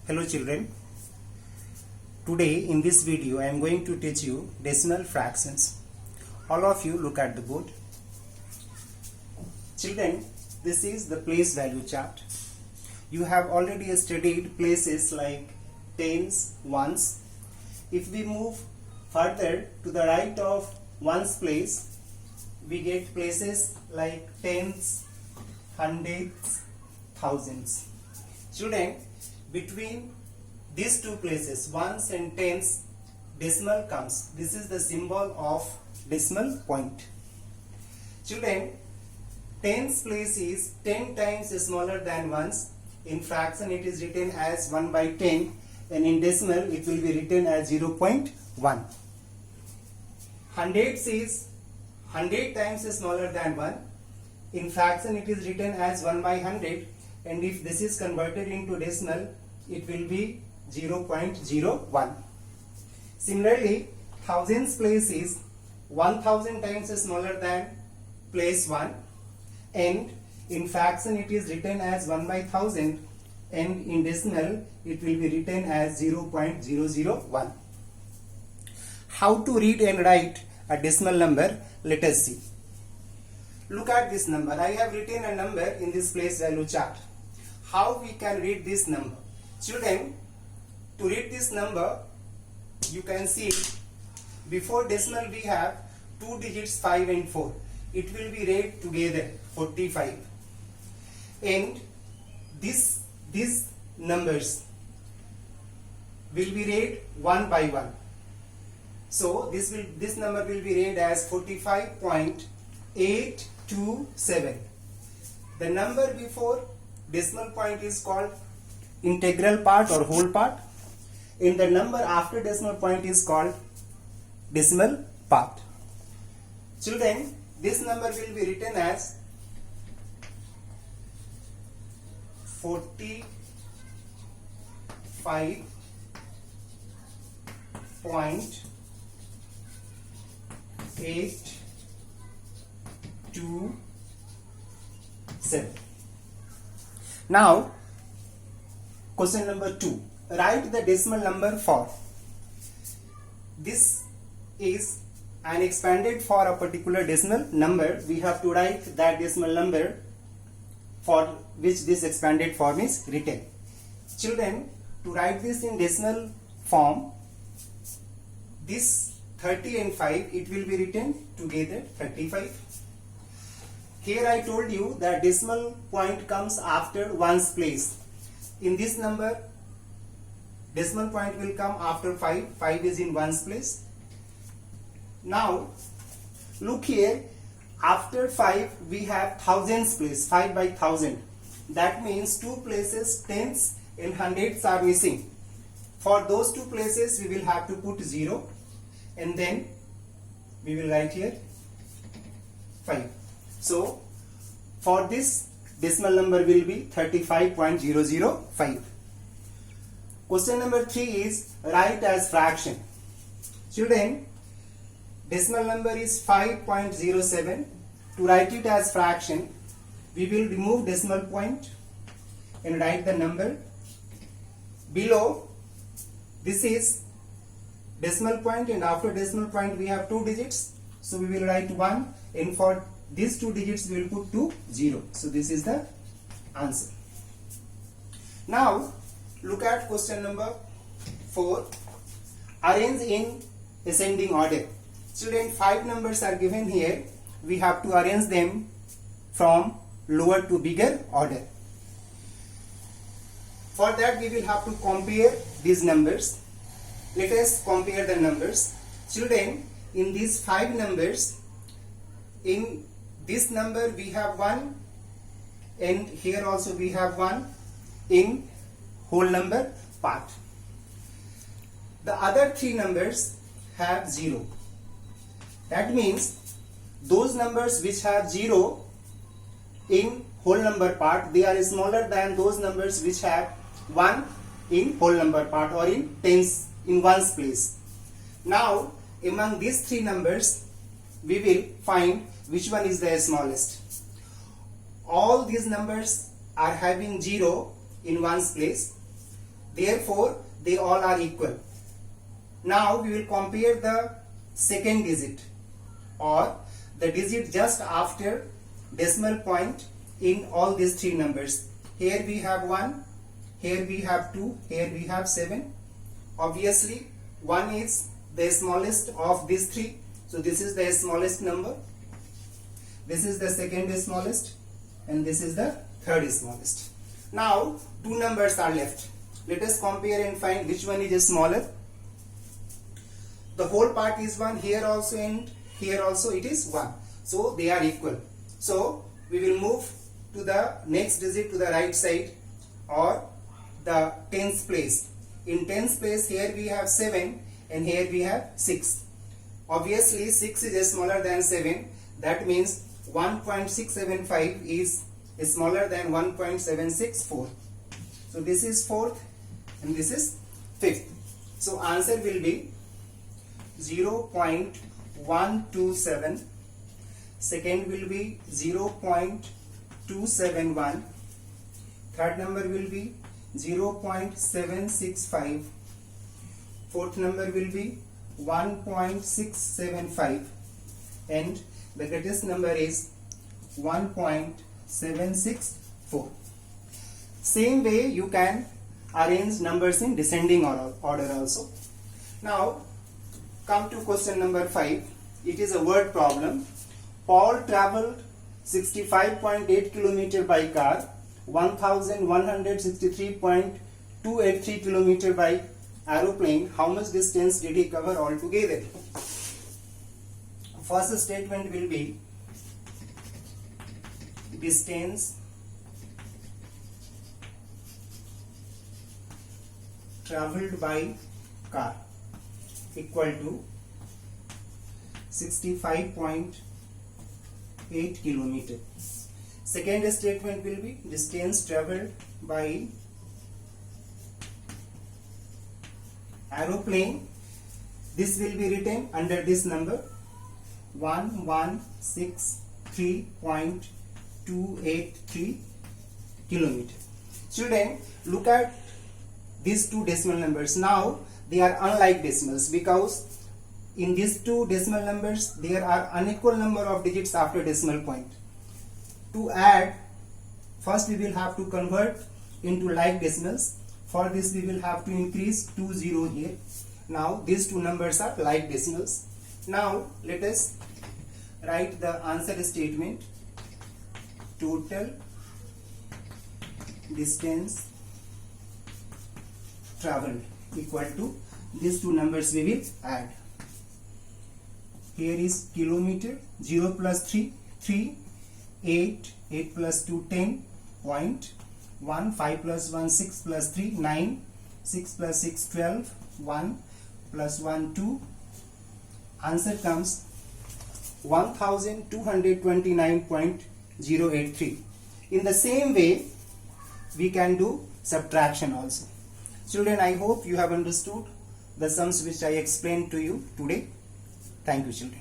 Hello children, today in this video I am going to teach you decimal fractions. All of you look at the board. Children, this is the place value chart. You have already studied places like tens, ones. If we move further to the right of ones place, we get places like tens, hundreds, thousands. Children, between these two places, ones and tens, decimal comes. This is the symbol of decimal point. Children, tens place is 10 times smaller than ones. In fraction it is written as 1 by 10, and in decimal it will be written as 0.1. Hundreds is 100 times smaller than 1. In fraction it is written as 1 by 100, and if this is converted into decimal it will be 0.01. Similarly, thousands place is 1000 times smaller than place 1, and in fraction it is written as 1 by 1000, and in decimal it will be written as 0.001. How to read and write a decimal number? Let us see. Look at this number. I have written a number in this place value chart. How we can read this number? Children, to read this number, you can see before decimal we have two digits 5 and 4. It will be read together 45, and these numbers will be read one by one. So this number will be read as 45.827. The number before decimal point is called integral part or whole part, and the number after decimal point is called decimal part. Children, this number will be written as 45.827. Now, question number 2. Write the decimal number for. This is an expanded for a particular decimal number. We have to write that decimal number for which this expanded form is written. Children, to write this in decimal form, this 30 and 5, it will be written together 35. Here I told you that decimal point comes after ones place. In this number, decimal point will come after 5. 5 is in ones place. Now, look here. After 5, we have thousands place, 5 by 1000. That means two places, tens and hundreds are missing. For those two places, we will have to put 0, and then we will write here 5. So, for this, decimal number will be 35.005. Question number 3 is write as fraction. Children, decimal number is 5.07. To write it as fraction, we will remove decimal point and write the number. Below, this is decimal point, and after decimal point we have two digits. So we will write 1, and for these two digits we will put 2, 0. So this is the answer. Now, look at question number 4. Arrange in ascending order. Children, 5 numbers are given here. We have to arrange them from lower to bigger order. For that, we will have to compare these numbers. Let us compare the numbers. Children, in these 5 numbers, in this number we have 1, and here also we have 1 in whole number part. The other 3 numbers have 0. That means those numbers which have 0 in whole number part, they are smaller than those numbers which have 1 in whole number part or in tens in ones place. Now, among these 3 numbers, we will find which one is the smallest. All these numbers are having 0 in ones place. Therefore, they all are equal. Now we will compare the second digit or the digit just after decimal point in all these three numbers. Here we have 1, here we have 2, here we have 7. Obviously 1 is the smallest of these three, so this is the smallest number. This is the second smallest and this is the third smallest. Now two numbers are left. Let us compare and find which one is smaller. The whole part is 1, here also and here also it is 1. So they are equal. So we will move to the next digit to the right side or the tens place. In tens place here we have 7 and here we have 6. Obviously 6 is smaller than 7. That means 1.675 is smaller than 1.764. So this is fourth and this is fifth. So answer will be 0.127. Second will be 0.271. Third number will be 0.765. Fourth number will be 1.675 and the greatest number is 1.764. Same way you can arrange numbers in descending order also. Now come to question number 5. It is a word problem. Paul traveled 65.8 km by car, 1163.283 km by aeroplane. How much distance did he cover altogether? First statement will be distance traveled by car equal to 65.8 km. Second statement will be distance traveled by aeroplane. This will be written under this number 1163.283 km. Children, look at these two decimal numbers. Now they are unlike decimals because in these two decimal numbers there are unequal number of digits after decimal point. To add, first we will have to convert into like decimals. For this we will have to increase 2 0 here. Now these two numbers are like decimals. Now let us write the answer statement. Total distance traveled equal to these two numbers we will add. Here is kilometer, 0 plus 3, 3, 8, 8 plus 2, 10, point, 1, 5 plus 1, 6 plus 3, 9, 6 plus 6, 12, 1 plus 1, 2. Answer comes 1229.083. In the same way, we can do subtraction also. Children, I hope you have understood the sums which I explained to you today. Thank you, children.